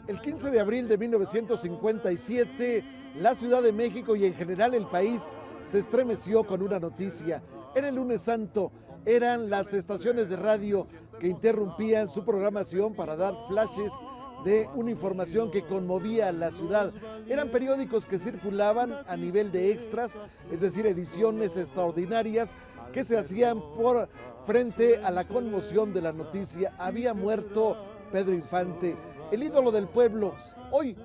El 15 de abril de 1957, la Ciudad de México y en general el país se estremeció con una noticia. Era el lunes santo, eran las estaciones de radio que interrumpían su programación para dar flashes de una información que conmovía a la ciudad. Eran periódicos que circulaban a nivel de extras, es decir, ediciones extraordinarias que se hacían por frente a la conmoción de la noticia. Había muerto Pedro Infante, el ídolo del pueblo. Hoy,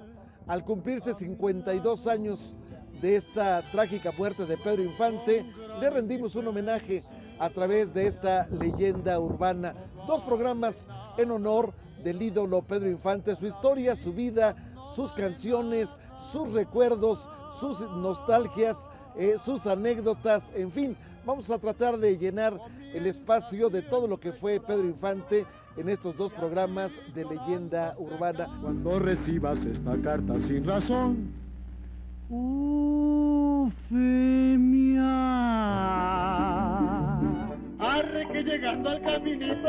al cumplirse 52 años de esta trágica muerte de Pedro Infante, le rendimos un homenaje a través de esta leyenda urbana. 2 programas en honor del ídolo Pedro Infante, su historia, su vida, sus canciones, sus recuerdos, sus nostalgias, sus anécdotas, en fin, vamos a tratar de llenar el espacio de todo lo que fue Pedro Infante en estos 2 programas de leyenda urbana. Cuando recibas esta carta sin razón, arre que llegando al caminito,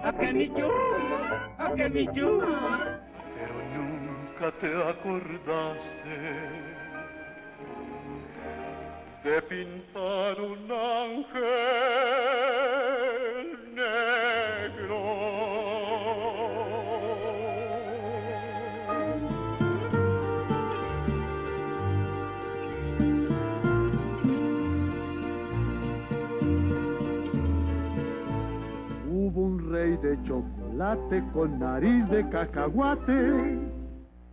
a que mi yo. pero nunca te acordaste de pintar un ángel negro. Hubo un rey de chocolate con nariz de cacahuate.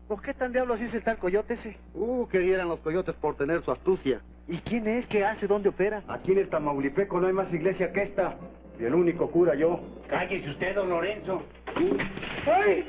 ¿Por qué tan diablos es el tal coyote ese? Que dieran los coyotes por tener su astucia. ¿Y quién es? ¿Qué hace? ¿Dónde opera? Aquí en el Tamaulipeco no hay más iglesia que esta. Y el único cura yo. Cállese usted, don Lorenzo. ¡Ay!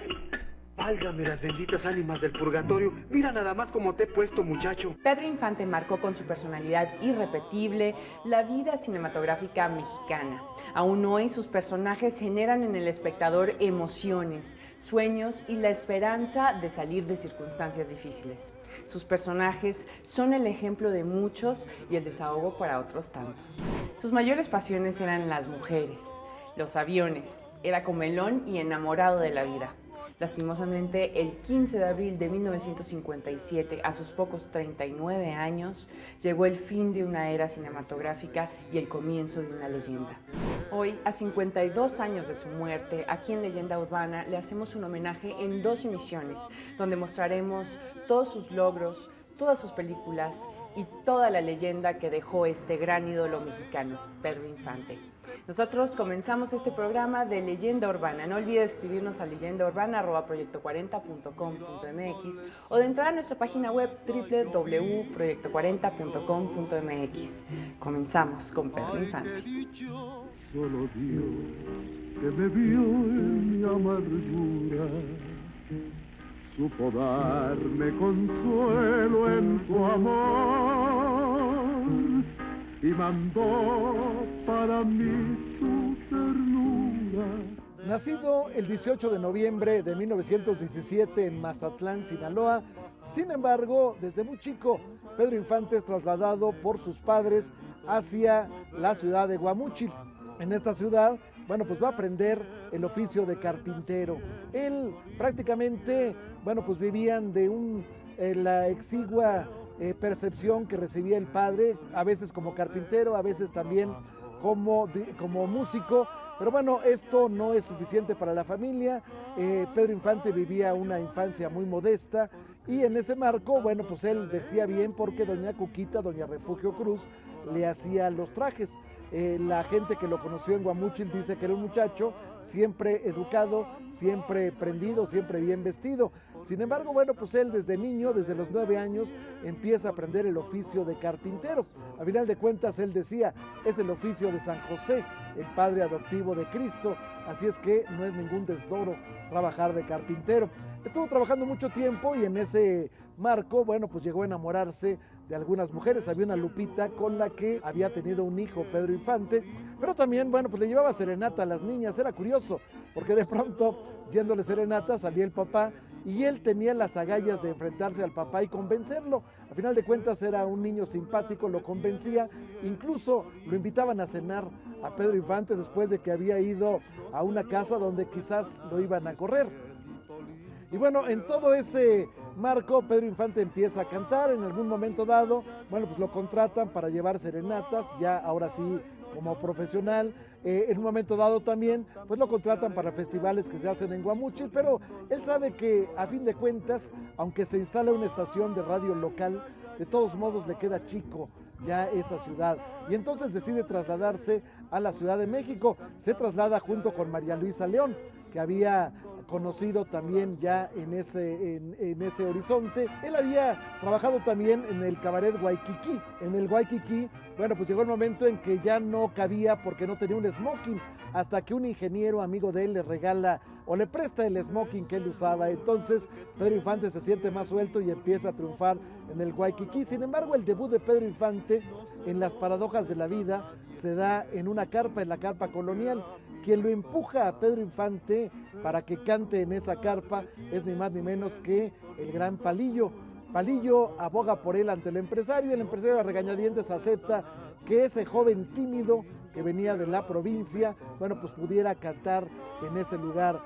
Válgame las benditas ánimas del purgatorio. Mira nada más cómo te he puesto, muchacho. Pedro Infante marcó con su personalidad irrepetible la vida cinematográfica mexicana. Aún hoy sus personajes generan en el espectador emociones, sueños y la esperanza de salir de circunstancias difíciles. Sus personajes son el ejemplo de muchos y el desahogo para otros tantos. Sus mayores pasiones eran las mujeres, los aviones, era comelón y enamorado de la vida. Lastimosamente, el 15 de abril de 1957, a sus pocos 39 años, llegó el fin de una era cinematográfica y el comienzo de una leyenda. Hoy, a 52 años de su muerte, aquí en Leyenda Urbana le hacemos un homenaje en 2 emisiones, donde mostraremos todos sus logros, todas sus películas y toda la leyenda que dejó este gran ídolo mexicano, Pedro Infante. Nosotros comenzamos este programa de Leyenda Urbana. No olvides escribirnos a leyendaurbana@proyecto40.com.mx o de entrar a nuestra página web www.proyecto40.com.mx. Comenzamos con Pedro Infante. Solo Dios que me vio en mi amargura supo darme consuelo en tu amor y mandó para mí su ternura. Nacido el 18 de noviembre de 1917 en Mazatlán, Sinaloa, sin embargo, desde muy chico, Pedro Infante es trasladado por sus padres hacia la ciudad de Guamúchil. En esta ciudad, bueno, pues va a aprender el oficio de carpintero. Él prácticamente, bueno, pues vivían de la exigua percepción que recibía el padre, a veces como carpintero, a veces también como músico. Pero bueno, esto no es suficiente para la familia. Pedro Infante vivía una infancia muy modesta y en ese marco, bueno, pues él vestía bien porque doña Cuquita, doña Refugio Cruz, le hacía los trajes. La gente que lo conoció en Guamúchil dice que era un muchacho siempre educado, siempre prendido, siempre bien vestido. Sin embargo, bueno, pues él desde niño, desde los 9 años, empieza a aprender el oficio de carpintero. A final de cuentas, él decía, es el oficio de San José, el padre adoptivo de Cristo, así es que no es ningún desdoro trabajar de carpintero. Estuvo trabajando mucho tiempo y en ese marco, bueno, pues llegó a enamorarse de algunas mujeres. Había una Lupita con la que había tenido un hijo, Pedro Infante, pero también, bueno, pues le llevaba serenata a las niñas. Era curioso, porque de pronto, yéndole serenata, salía el papá y él tenía las agallas de enfrentarse al papá y convencerlo. A final de cuentas era un niño simpático, lo convencía, incluso lo invitaban a cenar a Pedro Infante después de que había ido a una casa donde quizás lo iban a correr. Y bueno, en todo ese marco, Pedro Infante empieza a cantar. En algún momento dado, bueno, pues lo contratan para llevar serenatas, ya ahora sí como profesional. En un momento dado también, pues lo contratan para festivales que se hacen en Guamúchil, pero él sabe que a fin de cuentas, aunque se instala una estación de radio local, de todos modos le queda chico ya esa ciudad. Y entonces decide trasladarse a la Ciudad de México. Se traslada junto con María Luisa León, que había conocido también ya en ese horizonte. Él había trabajado también en el cabaret Waikiki. En el Waikiki, bueno, pues llegó el momento en que ya no cabía porque no tenía un smoking, hasta que un ingeniero amigo de él le regala o le presta el smoking que él usaba. Entonces Pedro Infante se siente más suelto y empieza a triunfar en el Waikiki. Sin embargo, el debut de Pedro Infante en Las paradojas de la vida se da en una carpa, en la carpa colonial. Quien lo empuja a Pedro Infante para que cante en esa carpa es ni más ni menos que el gran Palillo. Palillo aboga por él ante el empresario a regañadientes acepta que ese joven tímido que venía de la provincia, bueno, pues pudiera cantar en ese lugar.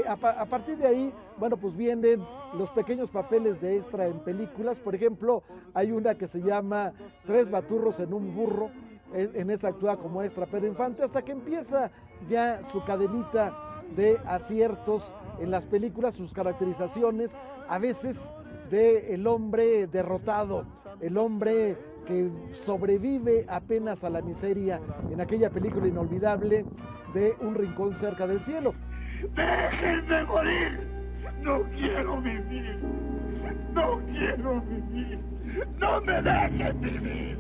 A partir de ahí, bueno, pues vienen los pequeños papeles de extra en películas. Por ejemplo, hay una que se llama Tres baturros en un burro. En esa actúa como extra Pedro Infante, hasta que empieza ya su cadenita de aciertos en las películas, sus caracterizaciones, a veces de el hombre derrotado, el hombre que sobrevive apenas a la miseria en aquella película inolvidable de Un rincón cerca del cielo. ¡Déjenme morir! ¡No quiero vivir! ¡No quiero vivir! ¡No me dejen vivir!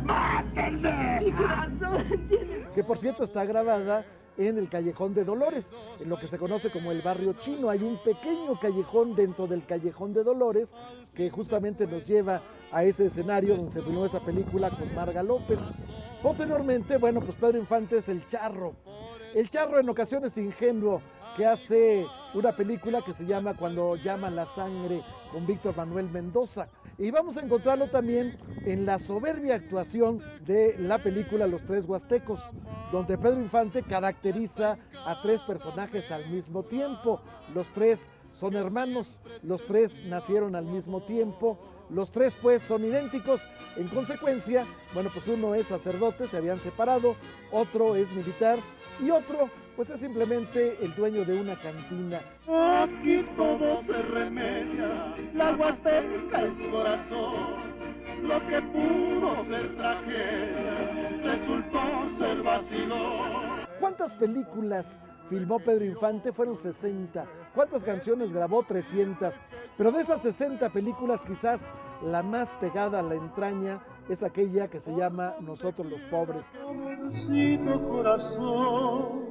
¡Mátenme! Que por cierto está grabada en el Callejón de Dolores, en lo que se conoce como el Barrio Chino. Hay un pequeño callejón dentro del Callejón de Dolores que justamente nos lleva a ese escenario donde se filmó esa película con Marga López. Posteriormente, bueno, pues Pedro Infante es el Charro. El Charro, en ocasiones ingenuo, que hace una película que se llama Cuando llama la sangre, con Víctor Manuel Mendoza. Y vamos a encontrarlo también en la soberbia actuación de la película Los Tres Huastecos, donde Pedro Infante caracteriza a tres personajes al mismo tiempo. Los tres son hermanos, los tres nacieron al mismo tiempo, los tres pues son idénticos. En consecuencia, bueno, pues uno es sacerdote, se habían separado, otro es militar y otro pues es simplemente el dueño de una cantina. Aquí todo se remedia, la huasteca es corazón, lo que pudo ser tragedia, resultó ser vacilón. ¿Cuántas películas filmó Pedro Infante? Fueron 60. ¿Cuántas canciones grabó? 300. Pero de esas 60 películas, quizás la más pegada a la entraña es aquella que se llama Nosotros los Pobres. Pobrecito corazón,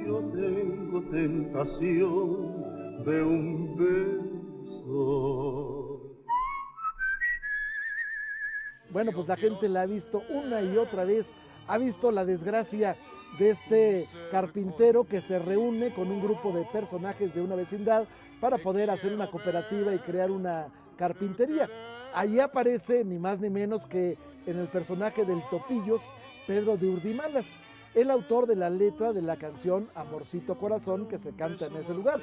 yo tengo tentación de un beso. Bueno, pues la gente la ha visto una y otra vez, ha visto la desgracia de este carpintero que se reúne con un grupo de personajes de una vecindad para poder hacer una cooperativa y crear una carpintería. Ahí aparece ni más ni menos que en el personaje del Topillos, Pedro de Urdimalas, el autor de la letra de la canción Amorcito Corazón que se canta en ese lugar.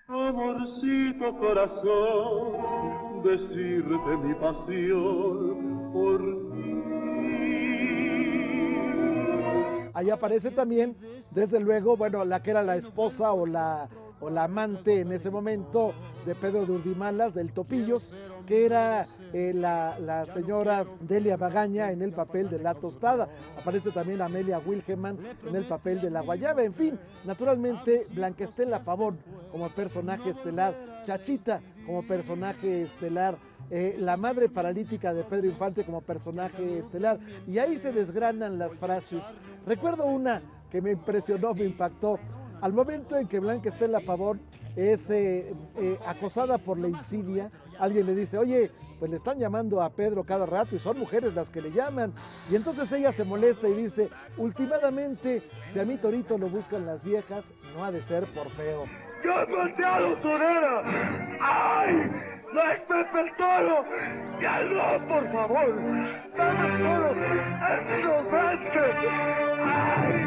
Amorcito corazón, decirte mi pasión por ti. Ahí aparece también, desde luego, bueno, la que era la esposa o la amante en ese momento de Pedro de Urdimalas, del Topillos, que era la señora Delia Magaña en el papel de La Tostada. Aparece también Amelia Wilhelman en el papel de La Guayaba. En fin, naturalmente Blanca Estela Pavón como personaje estelar, Chachita como personaje estelar, la madre paralítica de Pedro Infante como personaje estelar. Y ahí se desgranan las frases. Recuerdo una que me impresionó, me impactó. Al momento en que Blanca Estela Pavón es acosada por la insidia, alguien le dice, oye, pues le están llamando a Pedro cada rato y son mujeres las que le llaman. Y entonces ella se molesta y dice, últimamente, si a mi torito lo buscan las viejas, no ha de ser por feo. ¡Yo he volteado torera! ¡Ay! ¡No es Pepe el Toro! ¡Ya no, por favor! ¡Pepe el Toro! ¡Es inocente! ¡Ay!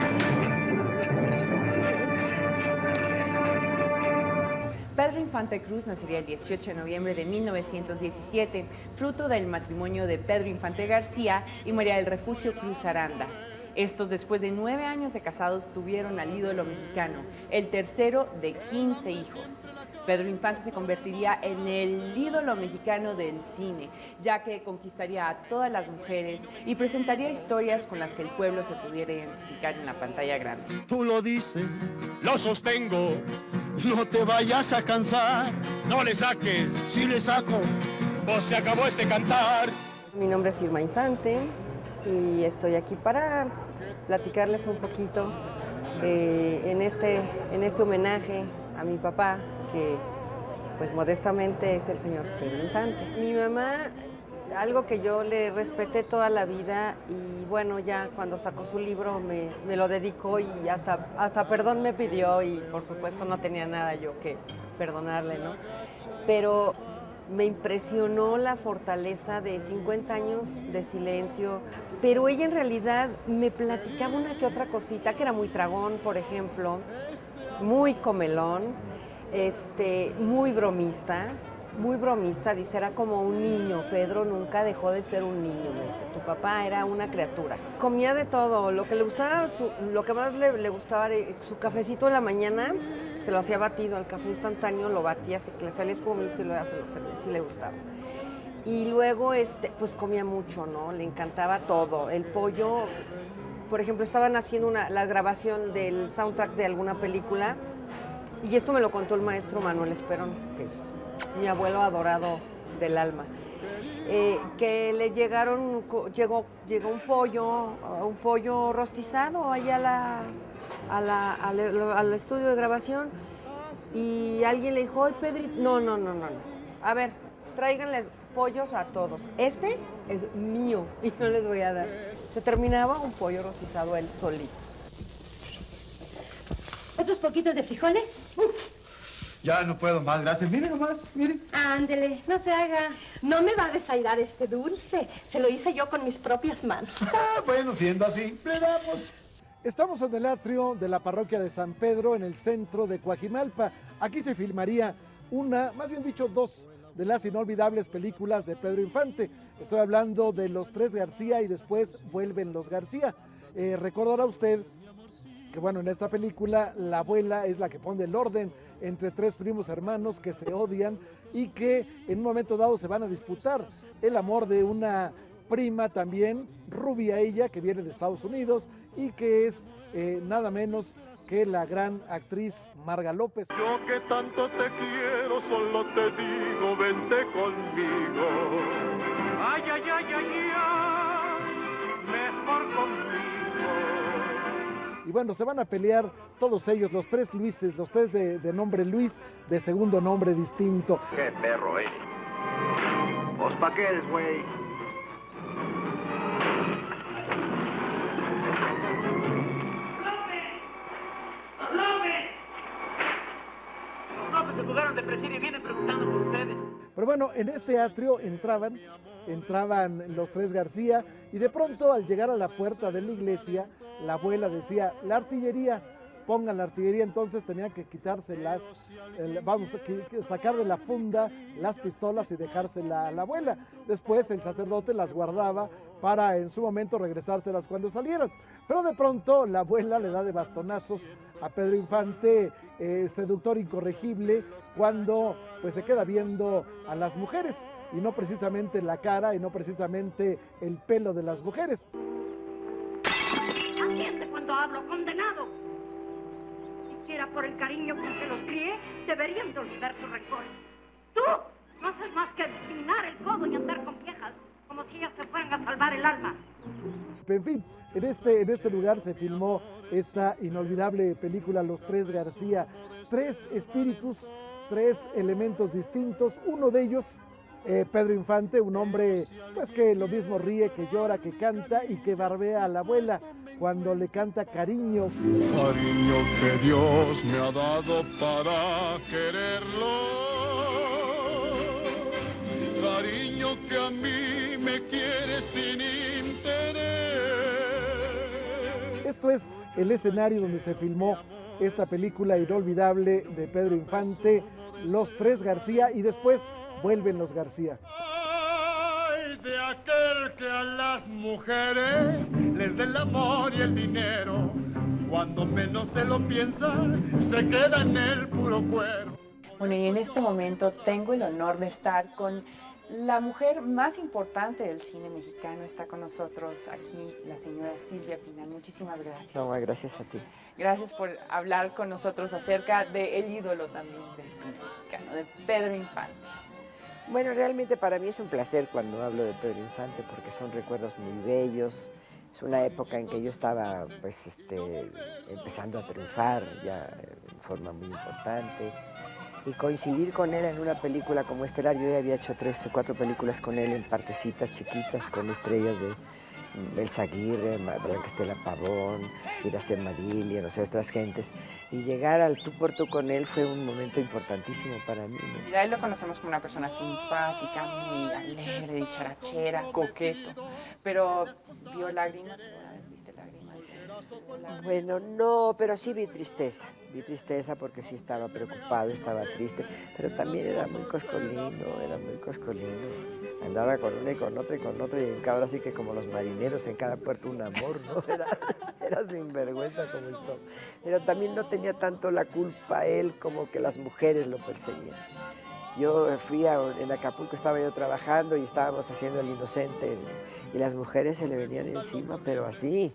Pedro Infante Cruz nacería el 18 de noviembre de 1917, fruto del matrimonio de Pedro Infante García y María del Refugio Cruz Aranda. Estos, después de 9 años de casados, tuvieron al ídolo mexicano, el tercero de 15 hijos. Pedro Infante se convertiría en el ídolo mexicano del cine, ya que conquistaría a todas las mujeres y presentaría historias con las que el pueblo se pudiera identificar en la pantalla grande. Tú lo dices, lo sostengo, no te vayas a cansar, no le saques, si le saco, pues se acabó este cantar. Mi nombre es Irma Infante y estoy aquí para platicarles un poquito en este homenaje a mi papá, que pues modestamente es el señor Pedro Infante. Mi mamá, algo que yo le respeté toda la vida y bueno, ya cuando sacó su libro me lo dedicó y hasta perdón me pidió y por supuesto no tenía nada yo que perdonarle, ¿no? Pero me impresionó la fortaleza de 50 años de silencio, pero ella en realidad me platicaba una que otra cosita, que era muy tragón, por ejemplo, muy comelón, muy bromista, dice, era como un niño. Pedro nunca dejó de ser un niño, me dice. Tu papá era una criatura. Comía de todo, lo que le gustaba, lo que más le gustaba era su cafecito en la mañana, se lo hacía batido, el café instantáneo lo batía, así que le salía espumito y luego se lo servía, sí le gustaba. Y luego, pues comía mucho, ¿no? Le encantaba todo. El pollo, por ejemplo, estaban haciendo la grabación del soundtrack de alguna película, y esto me lo contó el maestro Manuel Esperón, que es mi abuelo adorado del alma, que le llegó un pollo rostizado allá al estudio de grabación, y alguien le dijo, ¡ay, Pedrito! No, a ver, tráiganle pollos a todos, este es mío y no les voy a dar. Se terminaba un pollo rostizado él solito. ¿Otros poquitos de frijoles? Ya no puedo más, gracias. Mire nomás, mire. Ándele, no se haga. No me va a desairar este dulce. Se lo hice yo con mis propias manos. Bueno, siendo así, le damos. Estamos en el atrio de la parroquia de San Pedro, en el centro de Coajimalpa. Aquí se filmaría más bien dicho, dos de las inolvidables películas de Pedro Infante. Estoy hablando de Los Tres García y después Vuelven los García. Recordará usted que bueno, en esta película la abuela es la que pone el orden entre tres primos hermanos que se odian y que en un momento dado se van a disputar el amor de una prima también, rubia ella, que viene de Estados Unidos y que es nada menos que la gran actriz Marga López. Yo que tanto te quiero, solo te digo, vente conmigo. Ay, ay, ay, ay, ay, mejor conmigo. Y bueno, se van a pelear todos ellos, los tres Luises, los tres de nombre Luis, de segundo nombre distinto. Qué perro, Pues pa' qué eres, güey. Los López se jugaron de presidio y vienen preguntando por ustedes. Pero bueno, en este atrio entraban los tres García y de pronto al llegar a la puerta de la iglesia, la abuela decía, la artillería, pongan la artillería, entonces tenían que quitarse sacar de la funda las pistolas y dejársela a la abuela. Después el sacerdote las guardaba para en su momento regresárselas cuando salieron. Pero de pronto la abuela le da de bastonazos a Pedro Infante, seductor incorregible, cuando pues se queda viendo a las mujeres y no precisamente la cara y no precisamente el pelo de las mujeres. Atiende cuando hablo, condenado. Siquiera por el cariño con que los crié, deberían de olvidar su rencor. Tú no haces más que empinar el codo y andar con viejas, como si ellas te fueran a salvar el alma. En fin, en este lugar se filmó esta inolvidable película Los Tres García. Tres espíritus, tres elementos distintos, uno de ellos Pedro Infante, un hombre pues que lo mismo ríe, que llora, que canta y que barbea a la abuela cuando le canta cariño. Cariño que Dios me ha dado para quererlo, cariño que a mí me quiere sin interés. Esto es el escenario donde se filmó esta película inolvidable de Pedro Infante, Los Tres García, y después vuelven los García. Ay, de aquel que a las mujeres les dé el amor y el dinero, cuando menos se lo piensan, se queda en el puro cuerpo. Bueno, y en este momento tengo el honor de estar con la mujer más importante del cine mexicano. Está con nosotros aquí la señora Silvia Pinal. Muchísimas gracias. No, gracias a ti. Gracias por hablar con nosotros acerca del ídolo también del cine mexicano, de Pedro Infante. Bueno, realmente para mí es un placer cuando hablo de Pedro Infante porque son recuerdos muy bellos. Es una época en que yo estaba pues, empezando a triunfar ya en forma muy importante. Y coincidir con él en una película como Estelar, yo ya había hecho 3 o 4 películas con él en partecitas chiquitas, con estrellas de Elsa Aguirre, Blanca Estela Pavón, Iracema Marília, no sé, otras gentes. Y llegar al tú por tú con él fue un momento importantísimo para mí, ¿no? Y a él lo conocemos como una persona simpática, muy alegre, dicharachera, coqueto. Pero vio lágrimas, ¿alguna vez viste lágrimas? Bueno, no, pero sí vi tristeza porque sí estaba preocupado, estaba triste, pero también era muy coscolino, andaba con una y con otra y con otra, y ahora sí que como los marineros en cada puerto un amor, ¿no? Era sinvergüenza como el sol, pero también no tenía tanto la culpa él como que las mujeres lo perseguían. Yo fui en Acapulco, estaba yo trabajando y estábamos haciendo El Inocente y las mujeres se le venían encima, pero así,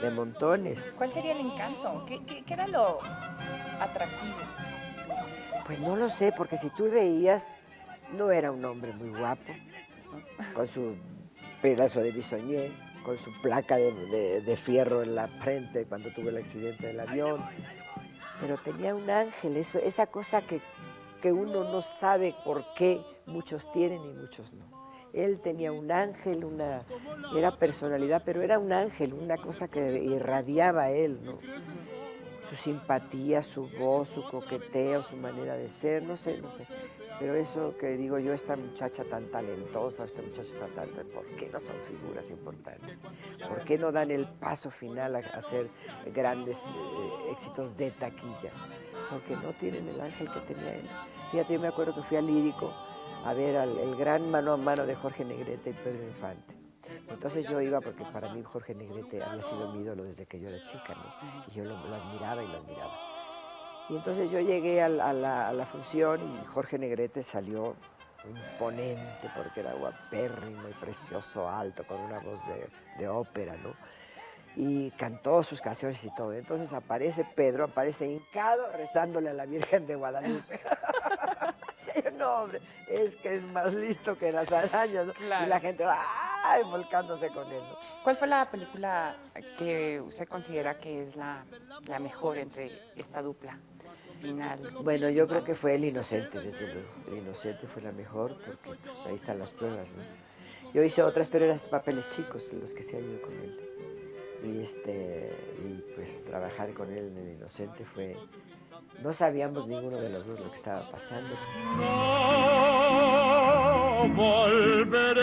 de montones. ¿Cuál sería el encanto? ¿Qué era lo atractivo? Pues no lo sé, porque si tú veías, no era un hombre muy guapo, con su pedazo de bisoñé, con su placa de fierro en la frente cuando tuvo el accidente del avión, pero tenía un ángel, esa cosa que uno no sabe por qué muchos tienen y muchos no. Él tenía un ángel, era personalidad, pero era un ángel, una cosa que irradiaba a él, ¿no? Su simpatía, su voz, su coqueteo, su manera de ser, no sé. Pero eso que digo yo, esta muchacha tan talentosa, este muchacho tan talentoso, ¿por qué no son figuras importantes? ¿Por qué no dan el paso final a hacer grandes éxitos de taquilla? Porque no tienen el ángel que tenía él. Fíjate, yo me acuerdo que fui al Lírico a ver el gran mano a mano de Jorge Negrete y Pedro Infante. Entonces yo iba porque para mí Jorge Negrete había sido mi ídolo desde que yo era chica, ¿no? Y yo lo admiraba y lo admiraba. Y entonces yo llegué a la función y Jorge Negrete salió imponente porque era guapérrimo y precioso, alto, con una voz de ópera, ¿no? Y cantó sus canciones y todo. Entonces aparece Pedro, aparece hincado rezándole a la Virgen de Guadalupe. Sí, no, hombre, es que es más listo que las arañas, ¿no? Claro. Y la gente va volcándose con él, ¿no? ¿Cuál fue la película que usted considera que es la mejor entre esta dupla final? Bueno, yo creo que fue El Inocente, desde luego. El Inocente fue la mejor porque pues, ahí están las pruebas, ¿no? Yo hice otras, pero eran papeles chicos los que se han ido con él. Y pues trabajar con él en El Inocente fue... No sabíamos ninguno de los dos lo que estaba pasando. No volveré,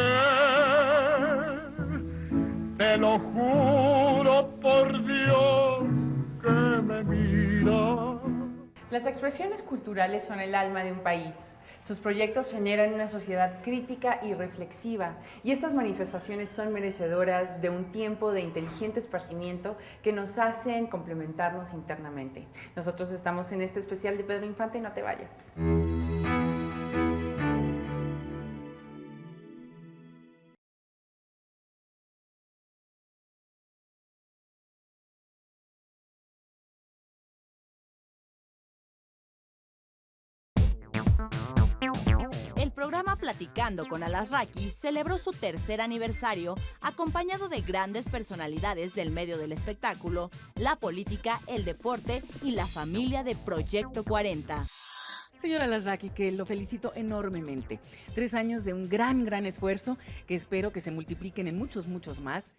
te lo juro por Dios que me mira. Las expresiones culturales son el alma de un país. Sus proyectos generan una sociedad crítica y reflexiva, y estas manifestaciones son merecedoras de un tiempo de inteligente esparcimiento que nos hacen complementarnos internamente. Nosotros estamos en este especial de Pedro Infante, no te vayas. El programa Platicando con Alasraqui celebró su 3er aniversario acompañado de grandes personalidades del medio del espectáculo, la política, el deporte y la familia de Proyecto 40. Señora Alasraqui, que lo felicito enormemente. 3 años de un gran esfuerzo que espero que se multipliquen en muchos más.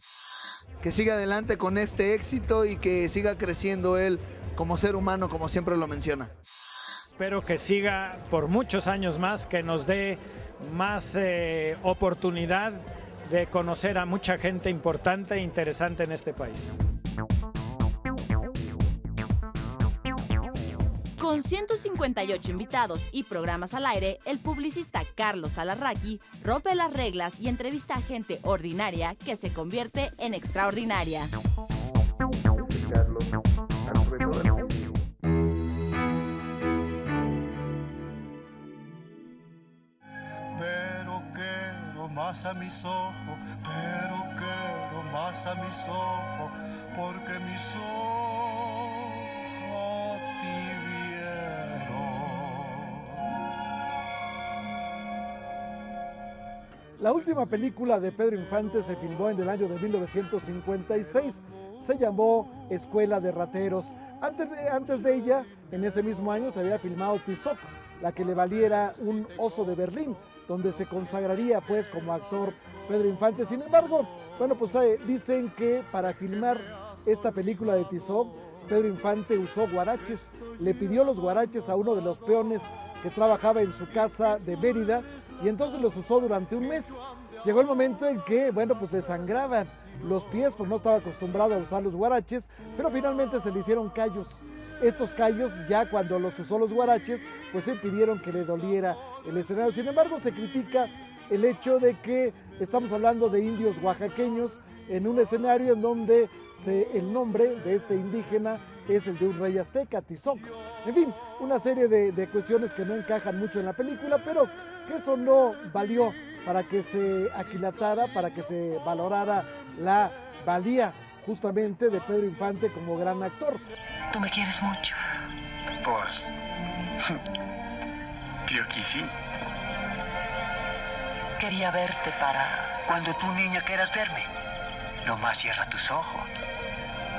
Que siga adelante con este éxito y que siga creciendo él como ser humano, como siempre lo menciona. Espero que siga por muchos años más, que nos dé más oportunidad de conocer a mucha gente importante e interesante en este país. 258 invitados y programas al aire, el publicista Carlos Alarraqui rompe las reglas y entrevista a gente ordinaria que se convierte en extraordinaria. Pero quiero más a mis ojos, pero quiero más a mis ojos, porque mis ojos tibieron. La última película de Pedro Infante se filmó en el año de 1956. Se llamó Escuela de Rateros. Antes de ella, en ese mismo año, se había filmado Tizoc, la que le valiera un Oso de Berlín, donde se consagraría pues como actor Pedro Infante. Sin embargo, bueno, pues dicen que para filmar esta película de Tizoc, Pedro Infante usó guaraches, le pidió los guaraches a uno de los peones que trabajaba en su casa de Mérida y entonces los usó durante un mes. Llegó el momento en que, bueno, pues le sangraban los pies porque no estaba acostumbrado a usar los guaraches, pero finalmente se le hicieron callos. Estos callos, ya cuando los usó los guaraches, pues impidieron que le doliera el escenario. Sin embargo, se critica el hecho de que estamos hablando de indios oaxaqueños en un escenario en donde el nombre de este indígena es el de un rey azteca, Tizoc. En fin, una serie de cuestiones que no encajan mucho en la película, pero que eso no valió para que se aquilatara, para que se valorara la valía justamente de Pedro Infante como gran actor. ¿Tú me quieres mucho? Pues, creo que sí. Quería verte para... Cuando tú, niña, quieras verme, nomás cierra tus ojos.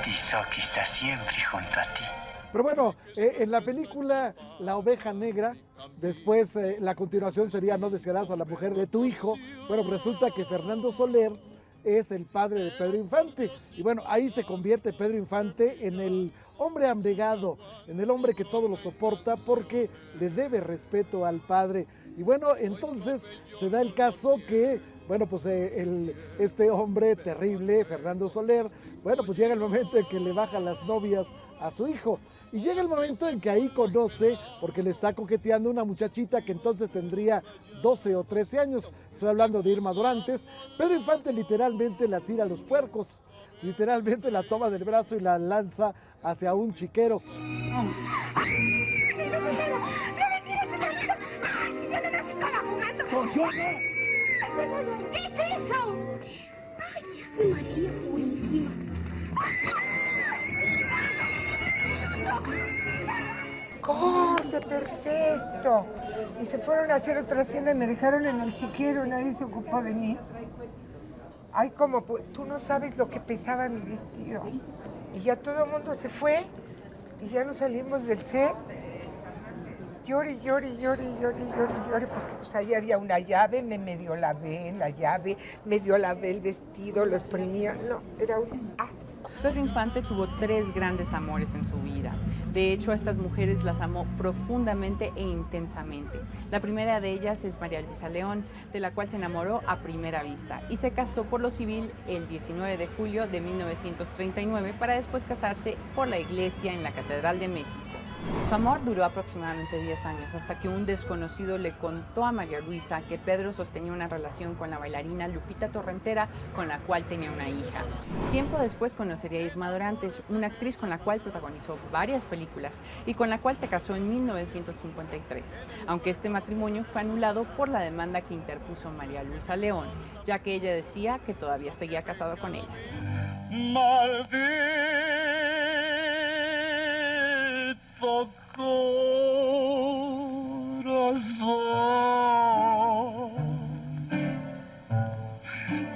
Tizoc está siempre junto a ti. Pero bueno, en la película La Oveja Negra, después la continuación sería No desearás a la mujer de tu hijo. Bueno, resulta que Fernando Soler es el padre de Pedro Infante. Y bueno, ahí se convierte Pedro Infante en el hombre abnegado, en el hombre que todo lo soporta porque le debe respeto al padre. Y bueno, entonces se da el caso que, bueno, pues este hombre terrible, Fernando Soler, bueno, pues llega el momento en que le baja las novias a su hijo. Y llega el momento en que ahí conoce, porque le está coqueteando una muchachita que entonces tendría 12 o 13 años. Estoy hablando de Irma Dorantes. Pedro Infante literalmente la tira a los puercos. Literalmente la toma del brazo y la lanza hacia un chiquero. ¿Qué es eso? ¡Ay, María Purísima! ¡Corte, perfecto! Y se fueron a hacer otra cena y me dejaron en el chiquero, nadie se ocupó de mí. Ay, como tú no sabes lo que pesaba mi vestido. Y ya todo el mundo se fue y ya nos salimos del set. Llore, porque pues ahí había una llave, me medio lavé la llave, medio lavé el vestido, lo exprimía. No, era un asco. Pedro Infante tuvo 3 grandes amores en su vida. De hecho, a estas mujeres las amó profundamente e intensamente. La primera de ellas es María Luisa León, de la cual se enamoró a primera vista y se casó por lo civil el 19 de julio de 1939 para después casarse por la iglesia en la Catedral de México. Su amor duró aproximadamente 10 años, hasta que un desconocido le contó a María Luisa que Pedro sostenía una relación con la bailarina Lupita Torrentera, con la cual tenía una hija. Tiempo después conocería a Irma Dorantes, una actriz con la cual protagonizó varias películas y con la cual se casó en 1953, aunque este matrimonio fue anulado por la demanda que interpuso María Luisa León, ya que ella decía que todavía seguía casado con ella. Maldito corazón,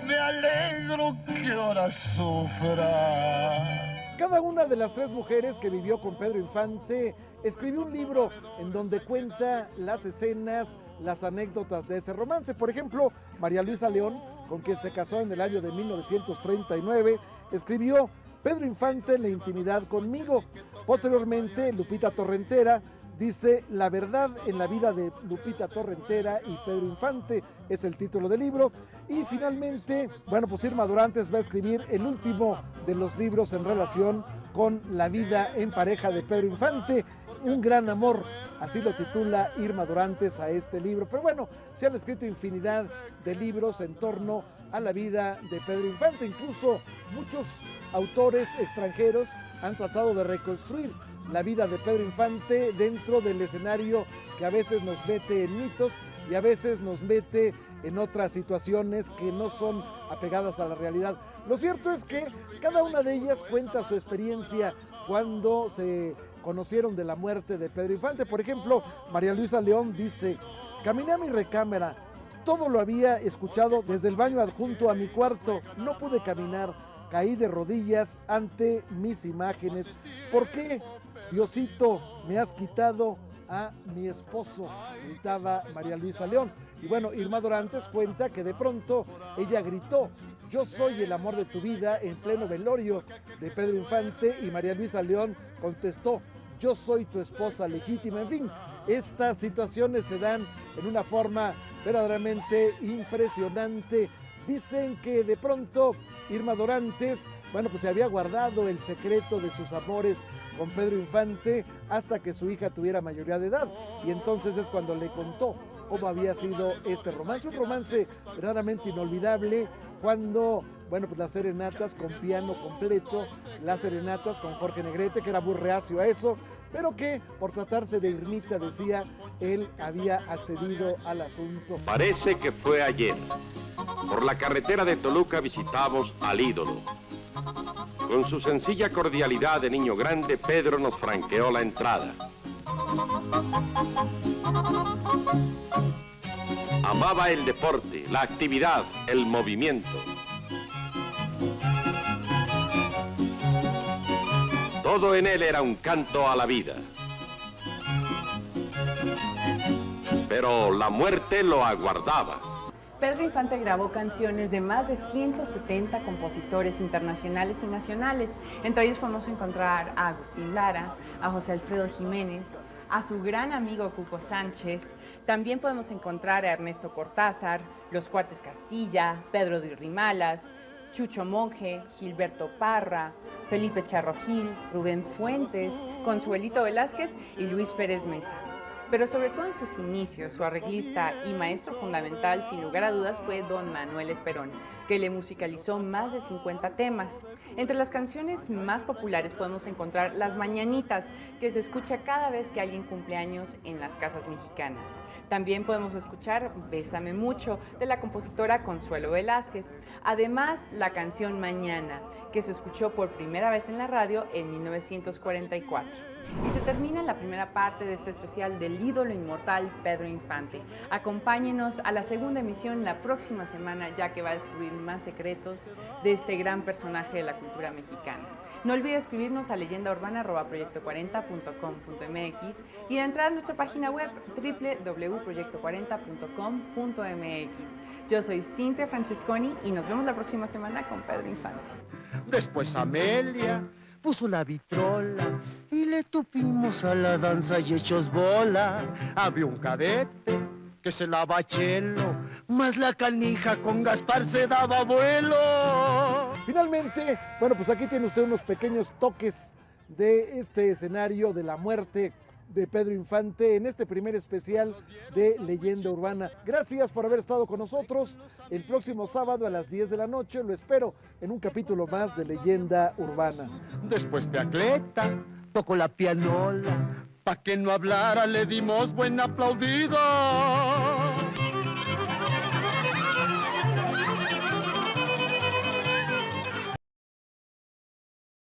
me alegro que ahora sufra. Cada una de las 3 mujeres que vivió con Pedro Infante escribió un libro en donde cuenta las escenas, las anécdotas de ese romance. Por ejemplo, María Luisa León, con quien se casó en el año de 1939, escribió Pedro Infante en la intimidad conmigo. Posteriormente, Lupita Torrentera dice La verdad en la vida de Lupita Torrentera y Pedro Infante, es el título del libro. Y finalmente, bueno, pues Irma Dorantes va a escribir el último de los libros en relación con la vida en pareja de Pedro Infante. Un gran amor, así lo titula Irma Dorantes a este libro. Pero bueno, se han escrito infinidad de libros en torno a la vida de Pedro Infante. Incluso muchos autores extranjeros han tratado de reconstruir la vida de Pedro Infante dentro del escenario que a veces nos mete en mitos y a veces nos mete en otras situaciones que no son apegadas a la realidad. Lo cierto es que cada una de ellas cuenta su experiencia cuando se conocieron de la muerte de Pedro Infante. Por ejemplo, María Luisa León dice: caminé a mi recámara, todo lo había escuchado desde el baño adjunto a mi cuarto, no pude caminar, caí de rodillas ante mis imágenes. ¿Por qué, Diosito, me has quitado a mi esposo?, gritaba María Luisa León. Y bueno, Irma Dorantes cuenta que de pronto ella gritó: yo soy el amor de tu vida, en pleno velorio de Pedro Infante, y María Luisa León contestó: yo soy tu esposa legítima. En fin, estas situaciones se dan en una forma verdaderamente impresionante. Dicen que de pronto Irma Dorantes, bueno, pues se había guardado el secreto de sus amores con Pedro Infante hasta que su hija tuviera mayoría de edad, y entonces es cuando le contó cómo había sido este romance, un romance verdaderamente inolvidable, cuando, bueno, pues las serenatas con piano completo, las serenatas con Jorge Negrete, que era muy reacio a eso, pero que por tratarse de Irmita, decía, él había accedido al asunto. Parece que fue ayer. Por la carretera de Toluca visitamos al ídolo. Con su sencilla cordialidad de niño grande, Pedro nos franqueó la entrada. Amaba el deporte, la actividad, el movimiento. Todo en él era un canto a la vida. Pero la muerte lo aguardaba. Pedro Infante grabó canciones de más de 170 compositores internacionales y nacionales. Entre ellos podemos encontrar a Agustín Lara, a José Alfredo Jiménez, a su gran amigo Cuco Sánchez. También podemos encontrar a Ernesto Cortázar, Los Cuates Castilla, Pedro de Rimalas, Chucho Monje, Gilberto Parra, Felipe Charro Gil, Rubén Fuentes, Consuelito Velázquez y Luis Pérez Mesa. Pero sobre todo en sus inicios, su arreglista y maestro fundamental, sin lugar a dudas, fue don Manuel Esperón, que le musicalizó más de 50 temas. Entre las canciones más populares podemos encontrar Las Mañanitas, que se escucha cada vez que alguien cumple años en las casas mexicanas. También podemos escuchar Bésame Mucho, de la compositora Consuelo Velázquez. Además, la canción Mañana, que se escuchó por primera vez en la radio en 1944. Y se termina la primera parte de este especial del ídolo inmortal Pedro Infante. Acompáñenos a la segunda emisión la próxima semana, ya que va a descubrir más secretos de este gran personaje de la cultura mexicana. No olvide escribirnos a leyendaurbana@proyecto40.com.mx y de entrar a nuestra página web www.proyecto40.com.mx. Yo soy Cintia Francesconi y nos vemos la próxima semana con Pedro Infante. Después Amelia puso la vitrola y le tupimos a la danza y hechos bola. Había un cadete que se lava chelo, más la canija con Gaspar se daba vuelo. Finalmente, bueno, pues aquí tiene usted unos pequeños toques de este escenario de la muerte de Pedro Infante en este primer especial de Leyenda Urbana. Gracias por haber estado con nosotros. El próximo sábado a las 10 de la noche lo espero en un capítulo más de Leyenda Urbana. Después de Atleta tocó la pianola, pa' que no hablara le dimos buen aplaudido.